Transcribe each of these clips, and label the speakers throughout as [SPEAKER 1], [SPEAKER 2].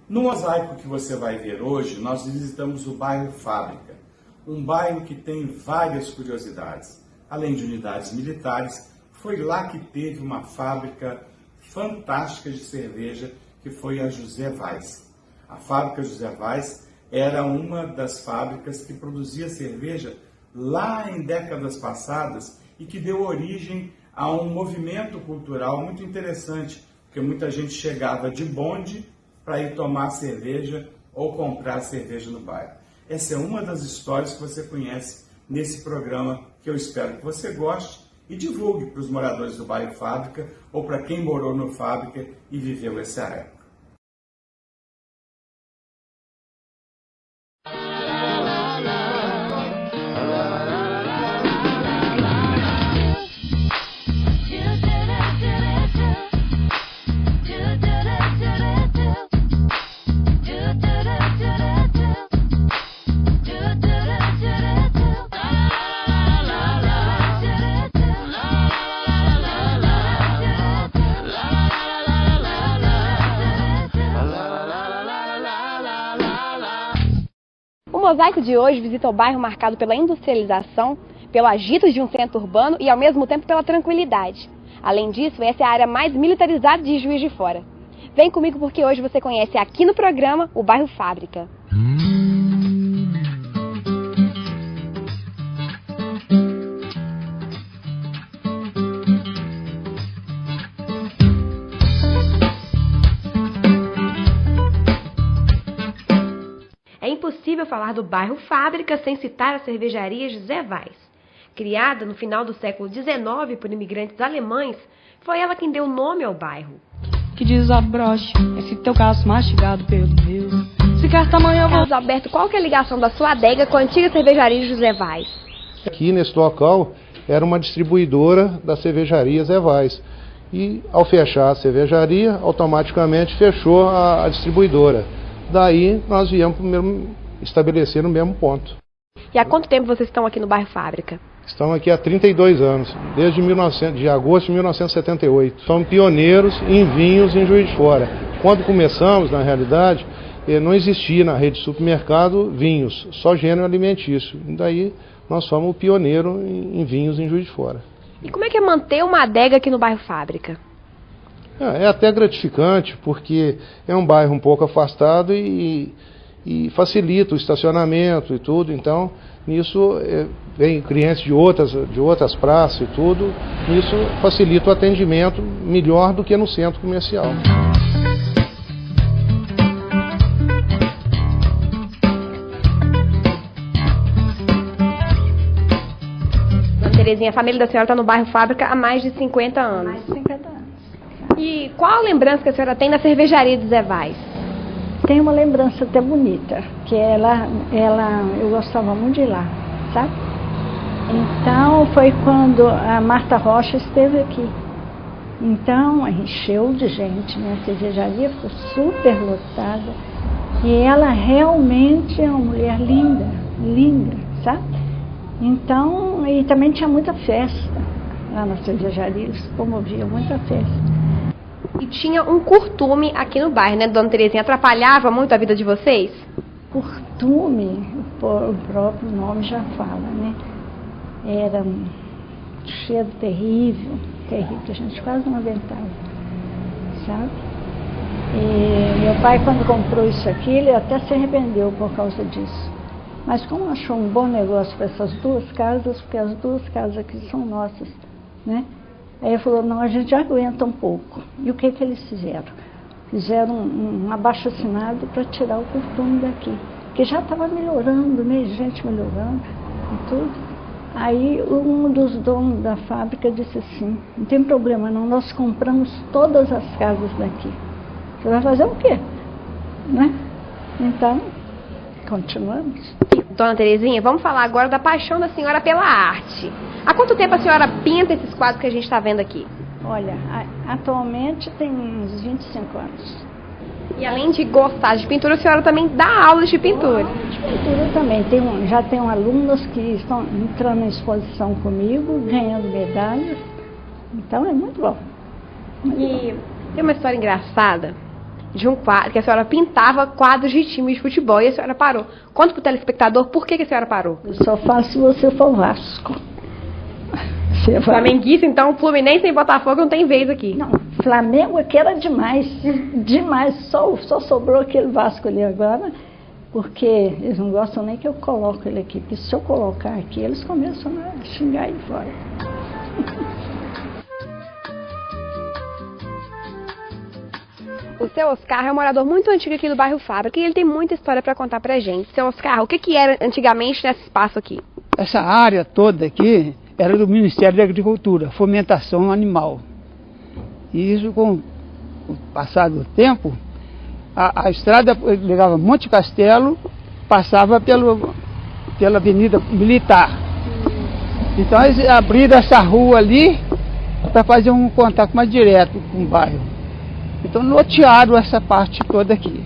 [SPEAKER 1] No mosaico que você vai ver hoje, nós visitamos o bairro Fábrica, um bairro que tem várias curiosidades. Além de unidades militares, foi lá que teve uma fábrica fantástica de cerveja, que foi a José Vaz. A fábrica José Vaz era uma das fábricas que produzia cerveja lá em décadas passadas e que deu origem a um movimento cultural muito interessante, porque muita gente chegava de bonde para ir tomar cerveja ou comprar cerveja no bairro. Essa é uma das histórias que você conhece nesse programa, que eu espero que você goste e divulgue para os moradores do bairro Fábrica ou para quem morou no Fábrica e viveu essa época.
[SPEAKER 2] O mosaico de hoje visita o bairro marcado pela industrialização, pelo agito de um centro urbano e, ao mesmo tempo, pela tranquilidade. Além disso, essa é a área mais militarizada de Juiz de Fora. Vem comigo porque hoje você conhece aqui no programa o bairro Fábrica. É impossível falar do bairro Fábrica sem citar a cervejaria José Vaz. Criada no final do século XIX por imigrantes alemães, foi ela quem deu nome ao bairro.
[SPEAKER 3] Que desabroche esse teu caso mastigado pelo meu. Se quer tamanho eu vou...
[SPEAKER 2] Carlos Alberto, qual que é a ligação da sua adega com a antiga cervejaria José Vaz?
[SPEAKER 4] Aqui nesse local era uma distribuidora da cervejaria Zé Vaz. E ao fechar a cervejaria, automaticamente fechou a distribuidora. Daí nós viemos estabelecer no mesmo ponto.
[SPEAKER 2] E há quanto tempo vocês estão aqui no bairro Fábrica?
[SPEAKER 4] Estamos aqui há 32 anos, desde de agosto de 1978. Somos pioneiros em vinhos em Juiz de Fora. Quando começamos, na realidade, não existia na rede de supermercado vinhos, só gênero alimentício. E daí nós somos o pioneiro em vinhos em Juiz de Fora.
[SPEAKER 2] E como é que é manter uma adega aqui no bairro Fábrica?
[SPEAKER 4] É até gratificante, porque é um bairro um pouco afastado e facilita o estacionamento e tudo. Então, nisso vem clientes de outras praças e tudo. Isso facilita o atendimento melhor do que no centro comercial.
[SPEAKER 2] Dona Terezinha, a família da senhora está no bairro Fábrica há mais de 50 anos.
[SPEAKER 5] Mais de 50 anos.
[SPEAKER 2] E qual a lembrança que a senhora tem da cervejaria de Zé Vaz?
[SPEAKER 5] Tem uma lembrança até bonita, que eu gostava muito de ir lá, sabe? Então, foi quando a Marta Rocha esteve aqui. Então, encheu de gente, né? A cervejaria ficou super lotada. E ela realmente é uma mulher linda, linda, sabe? Então, e também tinha muita festa lá na cervejaria, eles promoviam muita festa.
[SPEAKER 2] E tinha um curtume aqui no bairro, né, Dona Terezinha? Atrapalhava muito a vida de vocês?
[SPEAKER 5] Curtume, o próprio nome já fala, né? Era um cheiro terrível, terrível, que a gente quase não aguentava, sabe? E meu pai, quando comprou isso aqui, ele até se arrependeu por causa disso. Mas como achou um bom negócio para essas duas casas, porque as duas casas aqui são nossas, né? Aí ele falou, não, a gente aguenta um pouco. E o que eles fizeram? Fizeram um abaixo-assinado para tirar o curtume daqui. Que já estava melhorando, né? Gente melhorando e tudo. Aí um dos donos da fábrica disse assim, não tem problema não, nós compramos todas as casas daqui. Você vai fazer o quê? Né? Então, continuamos.
[SPEAKER 2] Dona Terezinha, vamos falar agora da paixão da senhora pela arte. Há quanto tempo a senhora pinta esses quadros que a gente está vendo aqui?
[SPEAKER 5] Olha, atualmente tem uns 25 anos.
[SPEAKER 2] E além de gostar de pintura, a senhora também dá aulas de pintura?
[SPEAKER 5] De pintura também. Já tenho alunos que estão entrando em exposição comigo, ganhando medalhas. Então é muito bom. Muito bom.
[SPEAKER 2] Tem uma história engraçada. de um quadro, que a senhora pintava quadros de time de futebol e a senhora parou. Conta pro telespectador por que a senhora parou.
[SPEAKER 5] Eu só faço se você for Vasco.
[SPEAKER 2] Flamenguista, então Fluminense e Botafogo não tem vez aqui.
[SPEAKER 5] Não, Flamengo aqui era demais, demais. Só sobrou aquele Vasco ali agora, porque eles não gostam nem que eu coloque ele aqui. Porque se eu colocar aqui, eles começam a xingar aí fora.
[SPEAKER 2] O seu Oscar é um morador muito antigo aqui do bairro Fábrica e ele tem muita história para contar pra gente. Seu Oscar, o que era antigamente nesse espaço aqui?
[SPEAKER 6] Essa área toda aqui era do Ministério da Agricultura, fomentação animal. E isso, com o passar do tempo, a estrada ligava Monte Castelo, passava pela Avenida Militar. Então eles abriram essa rua ali para fazer um contato mais direto com o bairro. Então lotearam essa parte toda aqui.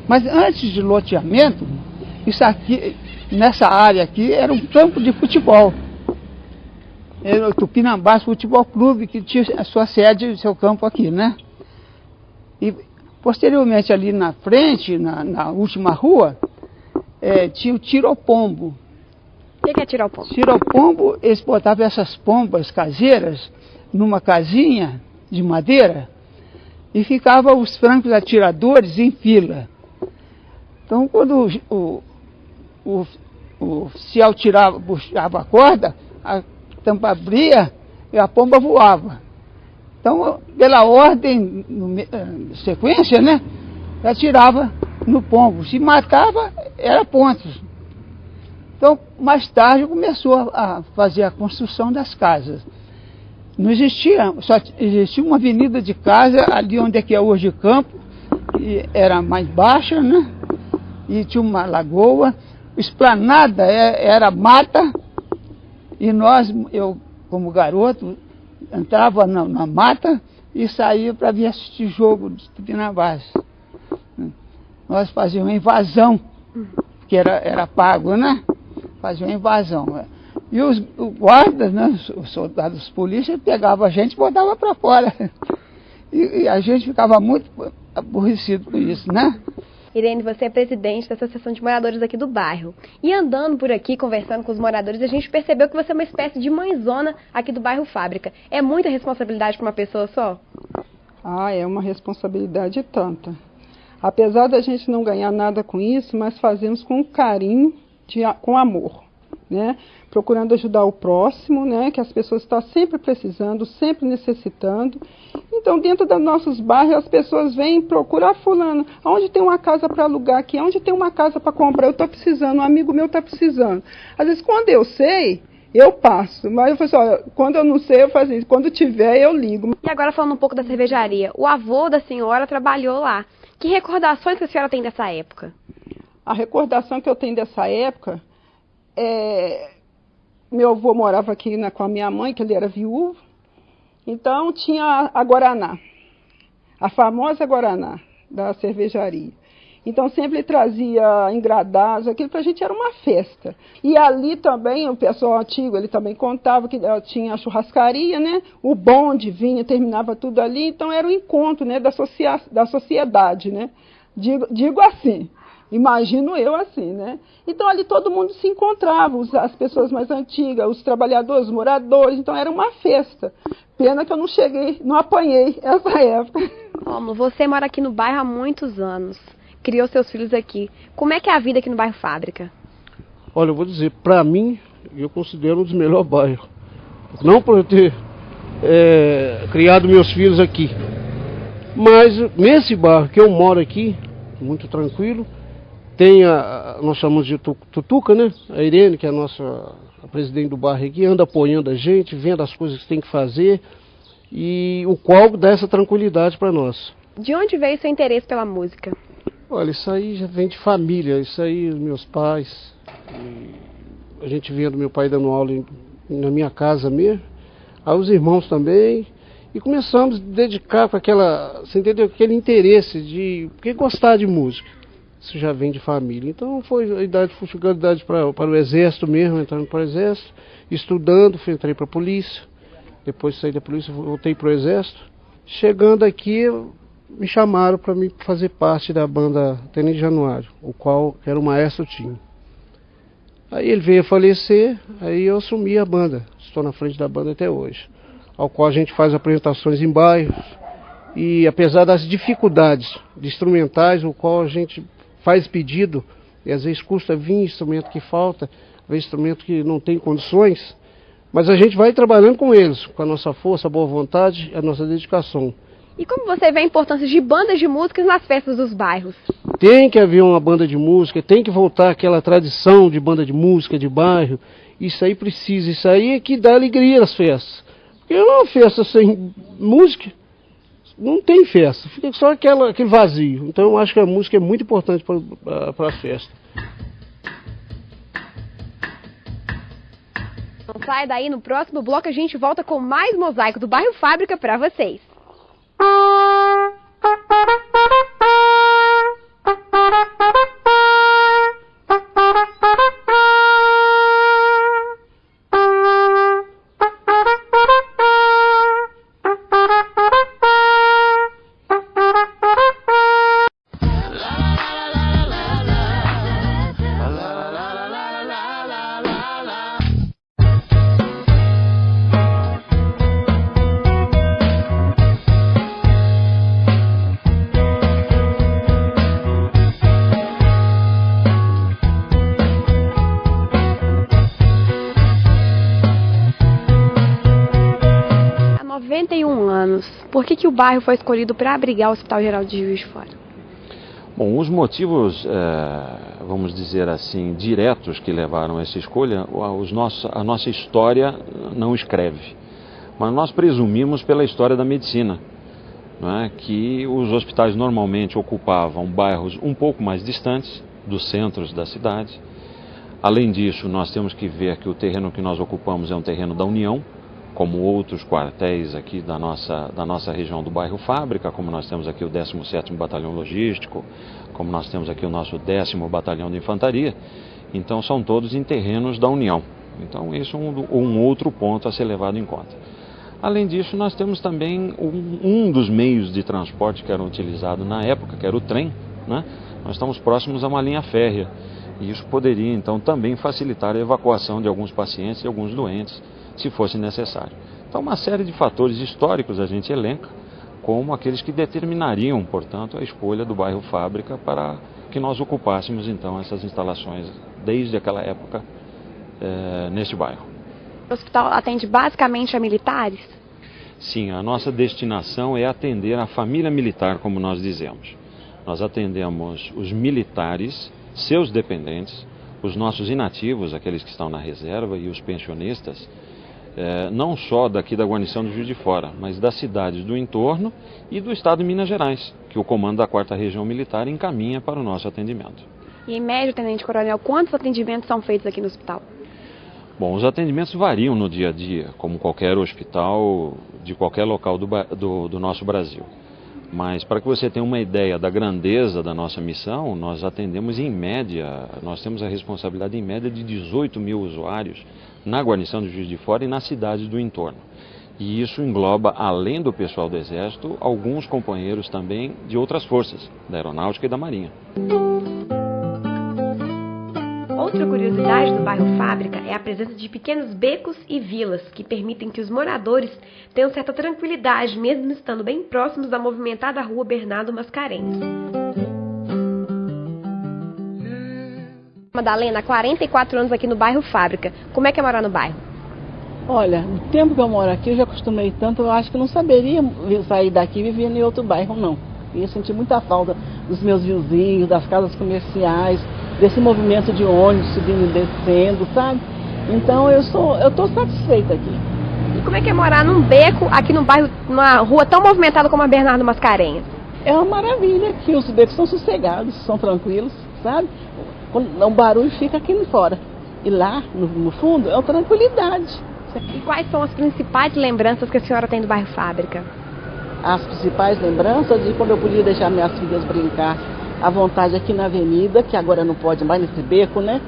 [SPEAKER 6] Mas antes de loteamento, isso aqui, nessa área aqui, era um campo de futebol. Era o Tupinambás Futebol Clube, que tinha a sua sede, o seu campo aqui, né? E posteriormente ali na frente, na última rua, tinha o Tiro-ao-Pombo.
[SPEAKER 2] O que é Tiro-ao-Pombo?
[SPEAKER 6] Tiro-ao-Pombo, eles botavam essas pombas caseiras numa casinha de madeira e ficavam os francos atiradores em fila. Então, quando o oficial puxava a corda, a tampa abria e a pomba voava. Então, pela ordem, sequência, né, atirava no pombo. Se matava, era pontos. Então, mais tarde, começou a fazer a construção das casas. Não existia, só existia uma avenida de casa ali onde é que é hoje o campo, que era mais baixa, né? E tinha uma lagoa. Esplanada era mata, e eu, como garoto, entrava na mata e saía para vir assistir jogo de Tupinambás. Nós fazíamos uma invasão, que era pago, né? Fazia uma invasão. E os guardas, né, os soldados polícia, pegavam a gente e botavam para fora. E a gente ficava muito aborrecido com isso, né?
[SPEAKER 2] Irene, você é presidente da Associação de Moradores aqui do bairro. E andando por aqui, conversando com os moradores, a gente percebeu que você é uma espécie de mãezona aqui do bairro Fábrica. É muita responsabilidade para uma pessoa só?
[SPEAKER 7] É uma responsabilidade tanta. Apesar da gente não ganhar nada com isso, mas fazemos com carinho, com amor, né? Procurando ajudar o próximo, né? Que as pessoas estão sempre precisando, sempre necessitando. Então, dentro dos nossos bairros, as pessoas vêm procurar fulano. Onde tem uma casa para alugar aqui? Onde tem uma casa para comprar? Eu estou precisando, um amigo meu está precisando. Às vezes, quando eu sei, eu passo. Mas eu falo assim, olha, quando eu não sei, eu faço isso. Quando tiver, eu ligo.
[SPEAKER 2] E agora falando um pouco da cervejaria. O avô da senhora trabalhou lá. Que recordações que a senhora tem dessa época?
[SPEAKER 7] A recordação que eu tenho dessa época meu avô morava aqui com a minha mãe, que ele era viúvo. Então tinha a Guaraná, a famosa Guaraná da cervejaria. Então sempre trazia engradados, aquilo pra gente era uma festa. E ali também, o pessoal antigo, ele também contava que tinha a churrascaria, né? O bonde vinha, terminava tudo ali, então era o encontro, né, da sociedade, né? Digo assim. Imagino eu assim, né? Então ali todo mundo se encontrava, as pessoas mais antigas, os trabalhadores, os moradores, então era uma festa. Pena que eu não apanhei essa época.
[SPEAKER 2] Como você mora aqui no bairro há muitos anos, criou seus filhos aqui. Como é que é a vida aqui no bairro Fábrica?
[SPEAKER 8] Olha, eu vou dizer, para mim, eu considero um dos melhores bairros. Não por eu ter criado meus filhos aqui, mas nesse bairro que eu moro aqui, muito tranquilo, tem nós chamamos de Tutuca, né? A Irene, que é a presidente do bairro aqui, anda apoiando a gente, vendo as coisas que tem que fazer, e o qual dá essa tranquilidade para nós.
[SPEAKER 2] De onde veio seu interesse pela música?
[SPEAKER 8] Olha, isso aí já vem de família, isso aí meus pais, a gente vinha do meu pai dando aula na minha casa mesmo, aí os irmãos também, e começamos a dedicar com você entendeu, aquele interesse de gostar de música. Isso já vem de família. Então foi a idade para o exército mesmo, entrando para o exército, estudando, entrei para a polícia, depois saí da polícia, voltei para o exército. Chegando aqui, me chamaram para mim fazer parte da banda Tenente Januário, o qual era o maestro tinha. Aí ele veio a falecer, aí eu assumi a banda, estou na frente da banda até hoje, ao qual a gente faz apresentações em bairros, e apesar das dificuldades de instrumentais, o qual a gente faz pedido, e às vezes custa vir instrumento que falta, às vezes instrumento que não tem condições, mas a gente vai trabalhando com eles, com a nossa força, a boa vontade e a nossa dedicação.
[SPEAKER 2] E como você vê a importância de bandas de músicas nas festas dos bairros?
[SPEAKER 8] Tem que haver uma banda de música, tem que voltar aquela tradição de banda de música, de bairro. Isso aí precisa, isso aí é que dá alegria às festas. Porque uma festa sem música, não tem festa, fica só aquele vazio. Então eu acho que a música é muito importante para as festas.
[SPEAKER 2] Não sai daí, no próximo bloco a gente volta com mais Mosaico do Bairro Fábrica para vocês. Por que o bairro foi escolhido para abrigar o Hospital Geral de Juiz de Fora?
[SPEAKER 9] Bom, os motivos, vamos dizer assim, diretos que levaram a essa escolha, a nossa história não escreve. Mas nós presumimos pela história da medicina, não é? Que os hospitais normalmente ocupavam bairros um pouco mais distantes dos centros da cidade. Além disso, nós temos que ver que o terreno que nós ocupamos é um terreno da União, como outros quartéis aqui da nossa região do bairro Fábrica, como nós temos aqui o 17º Batalhão Logístico, como nós temos aqui o nosso 10º Batalhão de Infantaria. Então são todos em terrenos da União. Então esse é um outro ponto a ser levado em conta. Além disso, nós temos também um dos meios de transporte que eram utilizados na época, que era o trem, né? Nós estamos próximos a uma linha férrea e isso poderia então também facilitar a evacuação de alguns pacientes e alguns doentes, se fosse necessário. Então uma série de fatores históricos a gente elenca como aqueles que determinariam, portanto, a escolha do bairro Fábrica para que nós ocupássemos então essas instalações desde aquela época neste bairro.
[SPEAKER 2] O hospital atende basicamente a militares?
[SPEAKER 9] Sim, a nossa destinação é atender a família militar, como nós dizemos. Nós atendemos os militares, seus dependentes, os nossos inativos, aqueles que estão na reserva, e os pensionistas, não só daqui da guarnição do Juiz de Fora, mas das cidades do entorno e do estado de Minas Gerais, que o comando da 4ª Região Militar encaminha para o nosso atendimento.
[SPEAKER 2] E em média, Tenente Coronel, quantos atendimentos são feitos aqui no hospital?
[SPEAKER 9] Bom, os atendimentos variam no dia a dia, como qualquer hospital de qualquer local do nosso Brasil. Mas para que você tenha uma ideia da grandeza da nossa missão, nós atendemos em média, nós temos a responsabilidade em média de 18 mil usuários na guarnição do Juiz de Fora e nas cidades do entorno. E isso engloba, além do pessoal do Exército, alguns companheiros também de outras forças, da Aeronáutica e da Marinha.
[SPEAKER 2] Outra curiosidade do bairro Fábrica é a presença de pequenos becos e vilas que permitem que os moradores tenham certa tranquilidade, mesmo estando bem próximos da movimentada rua Bernardo Mascarenhas. Madalena, há 44 anos aqui no bairro Fábrica. Como é que é morar no bairro?
[SPEAKER 10] Olha, no tempo que eu moro aqui, eu já acostumei tanto, eu acho que eu não saberia sair daqui e viver em outro bairro, não. Eu ia sentir muita falta dos meus vizinhos, das casas comerciais, desse movimento de ônibus subindo e descendo, sabe? Então eu tô satisfeita aqui.
[SPEAKER 2] E como é que é morar num beco aqui no bairro, numa rua tão movimentada como a Bernardo Mascarenhas?
[SPEAKER 10] É uma maravilha aqui, os becos são sossegados, são tranquilos, sabe? O barulho fica aqui fora. E lá, no fundo, é uma tranquilidade.
[SPEAKER 2] E quais são as principais lembranças que a senhora tem do bairro Fábrica?
[SPEAKER 10] As principais lembranças de quando eu podia deixar minhas filhas brincar à vontade aqui na avenida, que agora não pode mais nesse beco, né?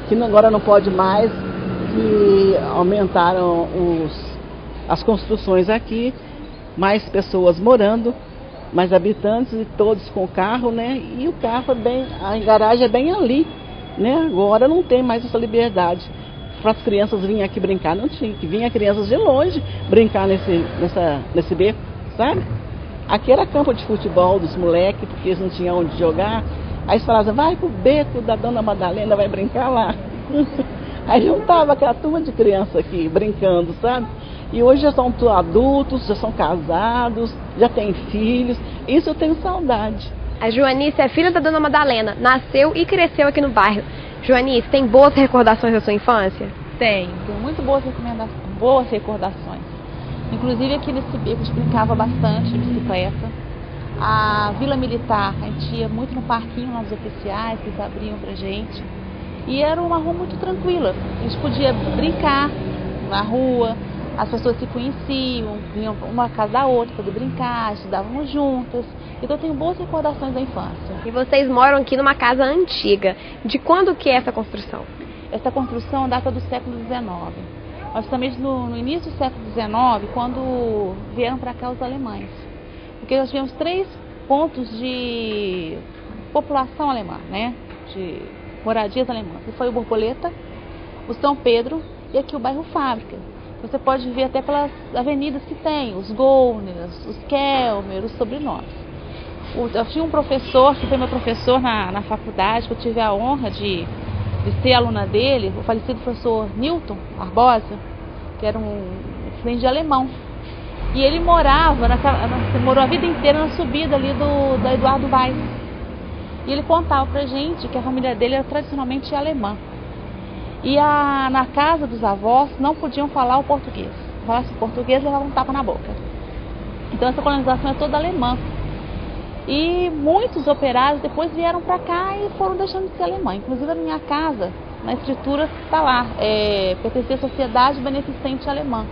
[SPEAKER 10] Que agora não pode mais, que aumentaram as construções aqui, mais pessoas morando, mais habitantes e todos com carro, né? E o carro a garagem é bem ali, né? Agora não tem mais essa liberdade para as crianças virem aqui brincar, não tinha, que vinha crianças de longe brincar nesse beco, sabe? Aqui era campo de futebol dos moleques, porque eles não tinham onde jogar. Aí eles falavam, vai pro beco da Dona Madalena, vai brincar lá. Aí juntava aquela turma de criança aqui brincando, sabe? E hoje já são adultos, já são casados, já têm filhos. Isso eu tenho saudade.
[SPEAKER 2] A Joanice é filha da Dona Madalena, nasceu e cresceu aqui no bairro. Joanice, tem boas recordações da sua infância?
[SPEAKER 11] Tenho muito boas recordações. Inclusive aqui nesse beco a gente brincava bastante de bicicleta. A Vila Militar, a gente ia muito no parquinho lá dos oficiais, que eles abriam pra gente. E era uma rua muito tranquila. A gente podia brincar na rua, as pessoas se conheciam, vinham uma casa da outra para brincar, estudávamos juntas. Então eu tenho boas recordações da infância.
[SPEAKER 2] E vocês moram aqui numa casa antiga. De quando que é essa construção?
[SPEAKER 11] Essa construção data do século XIX. Justamente no início do século XIX, quando vieram para cá os alemães. Porque nós tivemos 3 pontos de população alemã, né? De moradias alemãs. E foi o Borboleta, o São Pedro e aqui o bairro Fábrica. Você pode ver até pelas avenidas que tem, os Gourners, os Kelmer, os sobrenomes. Eu tinha um professor, que foi meu professor na faculdade, que eu tive a honra de ser aluna dele, o falecido professor Newton Barbosa, que era um estudante de alemão. E ele morou a vida inteira na subida ali da Eduardo Weiss. E ele contava pra gente que a família dele era tradicionalmente alemã. E na casa dos avós não podiam falar o português. Se falasse o português, levavam um tapa na boca. Então essa colonização é toda alemã. E muitos operários depois vieram para cá e foram deixando de ser alemã. Inclusive a minha casa, na escritura, está lá, pertencia à Sociedade Beneficente Alemã.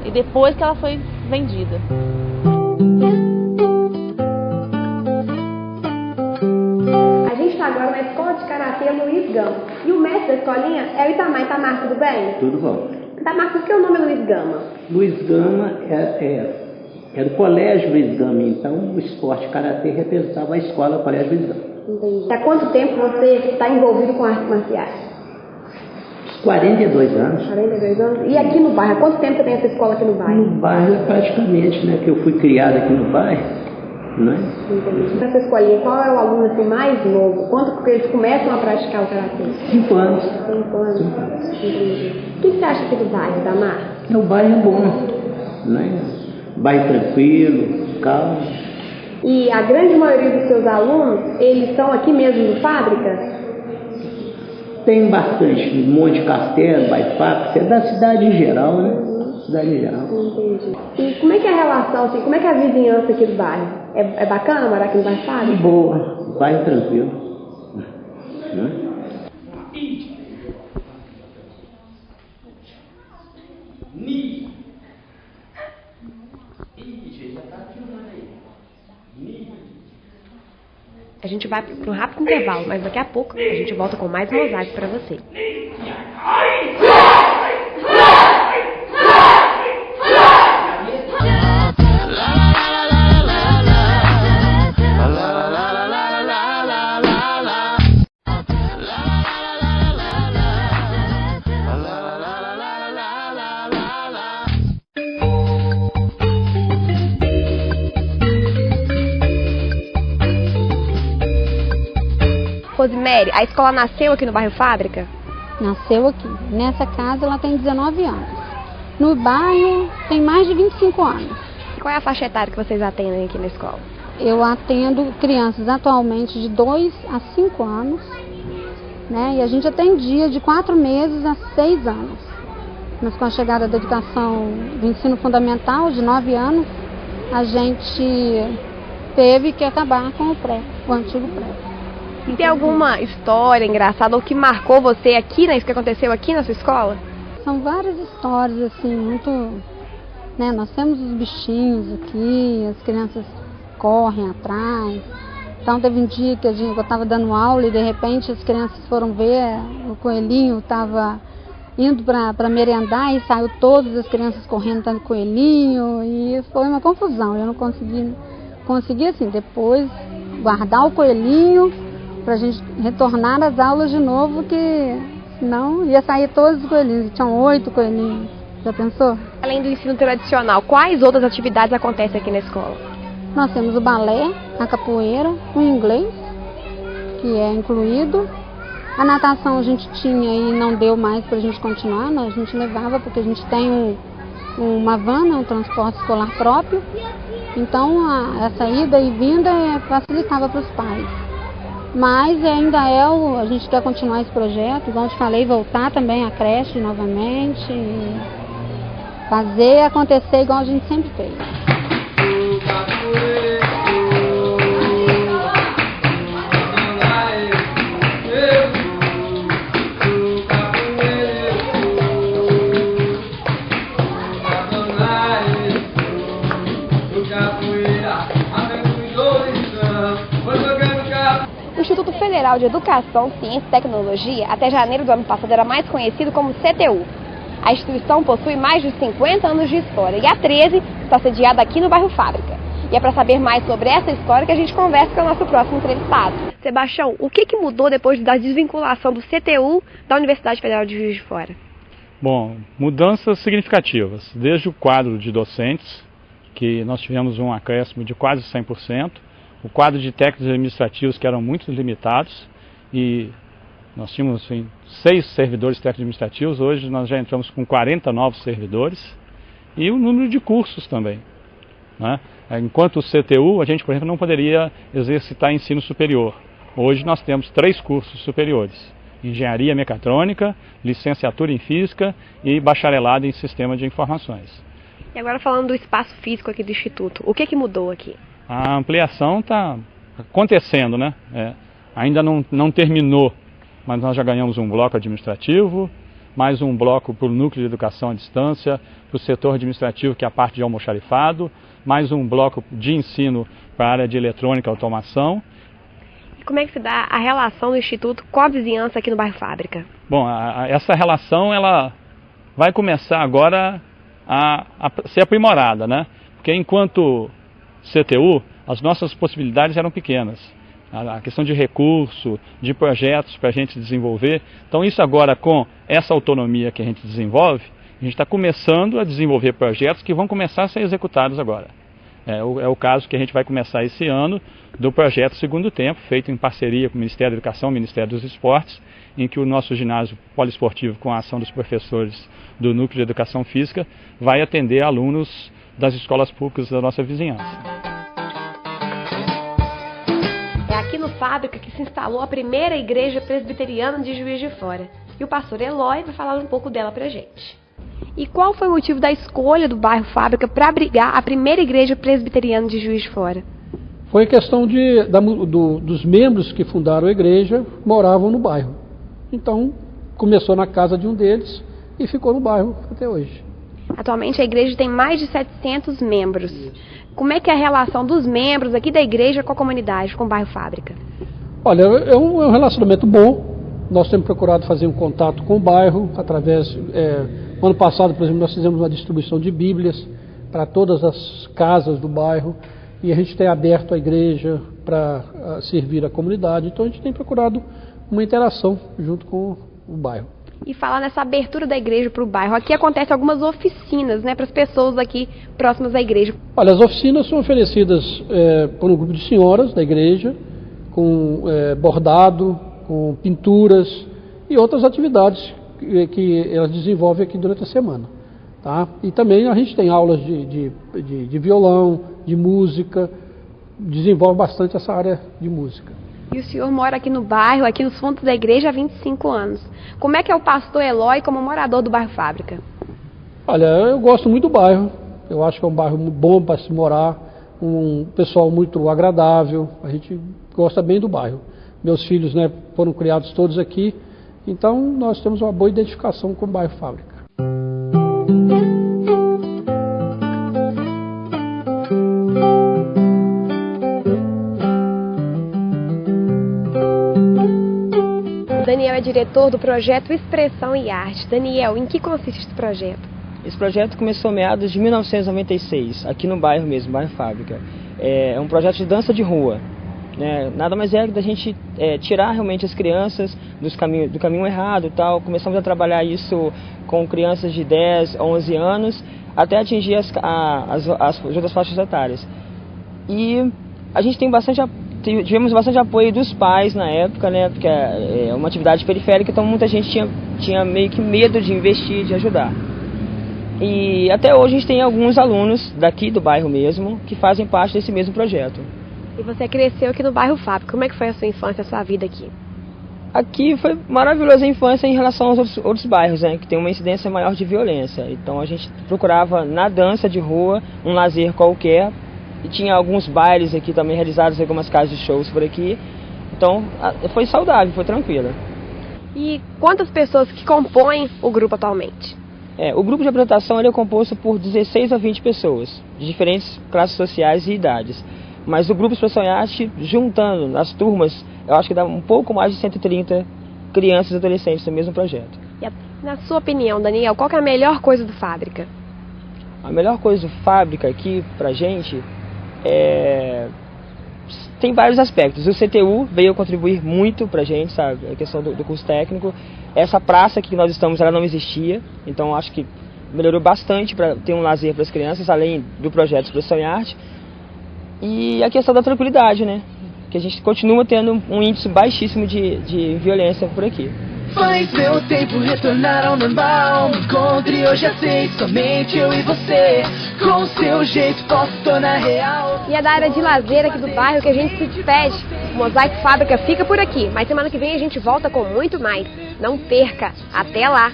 [SPEAKER 11] E depois que ela foi vendida.
[SPEAKER 2] A gente está agora na escola de karatê Luiz Gama. E o mestre da escolinha é o Itamar. Itamar, tudo bem?
[SPEAKER 12] Tudo bom.
[SPEAKER 2] Itamar, por que o nome é Luiz Gama?
[SPEAKER 12] Luiz Gama é do Colégio Luiz Gama, então o esporte karatê representava a escola Colégio Luiz Gama.
[SPEAKER 2] Entendi. Há quanto tempo você está envolvido com artes marciais?
[SPEAKER 12] 42 anos.
[SPEAKER 2] 42 anos? E aqui no bairro, há quanto tempo você tem essa escola aqui no bairro?
[SPEAKER 12] No bairro praticamente, né, que eu fui criado aqui no bairro, né?
[SPEAKER 2] Entendi. Nessa escolinha, qual é o aluno assim, mais novo? Quando que eles começam a praticar o karatê?
[SPEAKER 12] 5 anos.
[SPEAKER 2] 5 anos?
[SPEAKER 12] 5 anos.
[SPEAKER 2] Entendi. O que você acha aqui do bairro, Itamar?
[SPEAKER 12] O bairro é bom, né? Bairro tranquilo, calmo.
[SPEAKER 2] E a grande maioria dos seus alunos, eles estão aqui mesmo no Fábrica?
[SPEAKER 12] Tem bastante, Monte Castelo, bairro Fábrica, é da cidade em geral, né? Cidade em geral.
[SPEAKER 2] Entendi. E como é que é a relação, assim, como é que é a vizinhança aqui do bairro? É bacana morar aqui no bairro Fábrica?
[SPEAKER 12] Boa, bairro tranquilo. Né?
[SPEAKER 2] A gente vai para um rápido intervalo, mas daqui a pouco a gente volta com mais mosaico para você. Rosemary, a escola nasceu aqui no bairro Fábrica?
[SPEAKER 13] Nasceu aqui. Nessa casa ela tem 19 anos. No bairro tem mais de 25 anos.
[SPEAKER 2] E qual é a faixa etária que vocês atendem aqui na escola?
[SPEAKER 13] Eu atendo crianças atualmente de 2 a 5 anos, né? E a gente atendia de 4 meses a 6 anos. Mas com a chegada da educação do ensino fundamental, de 9 anos, a gente teve que acabar com o pré, o antigo pré.
[SPEAKER 2] E tem alguma história engraçada ou que marcou você aqui, né, isso que aconteceu aqui na sua escola?
[SPEAKER 13] São várias histórias, assim, muito... né, nós temos os bichinhos aqui, as crianças correm atrás. Então teve um dia que eu estava dando aula e de repente as crianças foram ver, o coelhinho estava indo para merendar e saiu todas as crianças correndo dando coelhinho e foi uma confusão. Eu não consegui assim, depois guardar o coelhinho para a gente retornar às aulas de novo, que senão ia sair todos os coelhinhos, tinham 8 coelhinhos. Já pensou?
[SPEAKER 2] Além do ensino tradicional, quais outras atividades acontecem aqui na escola?
[SPEAKER 13] Nós temos o balé, a capoeira, o inglês, que é incluído. A natação a gente tinha e não deu mais para a gente continuar, a gente levava porque a gente tem uma van, um transporte escolar próprio. Então essa ida e vinda facilitava para os pais. Mas ainda a gente quer continuar esse projeto, igual eu te falei, voltar também à creche novamente, e fazer acontecer igual a gente sempre fez.
[SPEAKER 2] O Instituto Federal de Educação, Ciência e Tecnologia, até janeiro do ano passado, era mais conhecido como CTU. A instituição possui mais de 50 anos de história e há 13 está sediada aqui no bairro Fábrica. E é para saber mais sobre essa história que a gente conversa com o nosso próximo entrevistado. Sebastião, o que mudou depois da desvinculação do CTU da Universidade Federal de Juiz de Fora?
[SPEAKER 14] Bom, mudanças significativas. Desde o quadro de docentes, que nós tivemos um acréscimo de quase 100%, o quadro de técnicos administrativos, que eram muito limitados, e nós tínhamos assim, 6 servidores técnicos administrativos, hoje nós já entramos com 40 novos servidores, e o número de cursos também, né? Enquanto o CTU, a gente, por exemplo, não poderia exercitar ensino superior. Hoje nós temos 3 cursos superiores: Engenharia Mecatrônica, Licenciatura em Física e Bacharelado em Sistema de Informações.
[SPEAKER 2] E agora falando do espaço físico aqui do Instituto, o que mudou aqui?
[SPEAKER 14] A ampliação está acontecendo, né? Ainda não terminou, mas nós já ganhamos um bloco administrativo, mais um bloco para o núcleo de educação à distância, para o setor administrativo, que é a parte de almoxarifado, mais um bloco de ensino para a área de eletrônica e automação.
[SPEAKER 2] E como é que se dá a relação do Instituto com a vizinhança aqui no bairro Fábrica?
[SPEAKER 14] Bom, essa relação ela vai começar agora a ser aprimorada, né? Porque enquanto CTU, as nossas possibilidades eram pequenas. A questão de recurso, de projetos para a gente desenvolver. Então isso agora, com essa autonomia que a gente desenvolve, a gente está começando a desenvolver projetos que vão começar a ser executados agora. É o caso que a gente vai começar esse ano do projeto Segundo Tempo, feito em parceria com o Ministério da Educação e o Ministério dos Esportes, em que o nosso ginásio poliesportivo, com a ação dos professores do Núcleo de Educação Física, vai atender alunos das escolas públicas da nossa vizinhança.
[SPEAKER 2] É aqui no Fábrica que se instalou a primeira igreja presbiteriana de Juiz de Fora. E o pastor Eloy vai falar um pouco dela pra gente. E qual foi o motivo da escolha do bairro Fábrica para abrigar a primeira igreja presbiteriana de Juiz de Fora?
[SPEAKER 15] Foi questão dos membros que fundaram a igreja, moravam no bairro. Então, começou na casa de um deles e ficou no bairro até hoje.
[SPEAKER 2] Atualmente a igreja tem mais de 700 membros. Como é que é a relação dos membros aqui da igreja com a comunidade, com o bairro Fábrica?
[SPEAKER 15] Olha, é um relacionamento bom. Nós temos procurado fazer um contato com o bairro através... ano passado, por exemplo, nós fizemos uma distribuição de Bíblias para todas as casas do bairro e a gente tem aberto a igreja para servir a comunidade. Então a gente tem procurado uma interação junto com o bairro.
[SPEAKER 2] E falar nessa abertura da igreja para o bairro, aqui acontecem algumas oficinas, né, para as pessoas aqui próximas à igreja.
[SPEAKER 15] Olha, as oficinas são oferecidas por um grupo de senhoras da igreja, com bordado, com pinturas e outras atividades que elas desenvolvem aqui durante a semana. Tá? E também a gente tem aulas de violão, de música, desenvolve bastante essa área de música.
[SPEAKER 2] E o senhor mora aqui no bairro, aqui nos fundos da igreja há 25 anos. Como é que é o pastor Eloy como morador do bairro Fábrica?
[SPEAKER 15] Olha, eu gosto muito do bairro. Eu acho que é um bairro bom para se morar, um pessoal muito agradável. A gente gosta bem do bairro. Meus filhos, né, foram criados todos aqui, então nós temos uma boa identificação com o bairro Fábrica.
[SPEAKER 2] Daniel é diretor do projeto Expressão e Arte. Daniel, em que consiste esse projeto?
[SPEAKER 16] Esse projeto começou meados de 1996, aqui no bairro mesmo, bairro Fábrica. É um projeto de dança de rua. Né? Nada mais é que da gente tirar realmente as crianças do caminho errado e tal. Começamos a trabalhar isso com crianças de 10, 11 anos, até atingir as outras faixas etárias. E a gente tivemos bastante apoio dos pais na época, né? Porque é uma atividade periférica, então muita gente tinha meio que medo de investir, de ajudar. E até hoje a gente tem alguns alunos daqui do bairro mesmo que fazem parte desse mesmo projeto.
[SPEAKER 2] E você cresceu aqui no bairro Fábrica. Como é que foi a sua infância, a sua vida aqui?
[SPEAKER 16] Aqui foi maravilhosa a infância em relação aos outros bairros, né? Que tem uma incidência maior de violência. Então a gente procurava na dança de rua um lazer qualquer. E tinha alguns bailes aqui também realizados em algumas casas de shows por aqui. Então foi saudável, foi tranquila.
[SPEAKER 2] E quantas pessoas que compõem o grupo atualmente?
[SPEAKER 16] O grupo de apresentação ele é composto por 16 a 20 pessoas, de diferentes classes sociais e idades. Mas o grupo Expressão e Arte, juntando as turmas, eu acho que dá um pouco mais de 130 crianças e adolescentes no mesmo projeto.
[SPEAKER 2] E na sua opinião, Daniel, qual que é a melhor coisa do Fábrica?
[SPEAKER 16] A melhor coisa do Fábrica aqui pra gente tem vários aspectos. O CTU veio contribuir muito pra gente, sabe? A questão do curso técnico. Essa praça que nós estamos, ela não existia, então acho que melhorou bastante para ter um lazer para as crianças, além do projeto Expressão e Arte. E a questão da tranquilidade, né? Que a gente continua tendo um índice baixíssimo de violência por aqui.
[SPEAKER 17] Faz meu tempo retornar ao normal. Me encontre hoje às 6, somente eu e você. Com o seu jeito posso tornar real.
[SPEAKER 2] E é da área de lazer aqui do bairro que a gente se despede. O Mosaico Fábrica fica por aqui, mas semana que vem a gente volta com muito mais. Não perca! Até lá!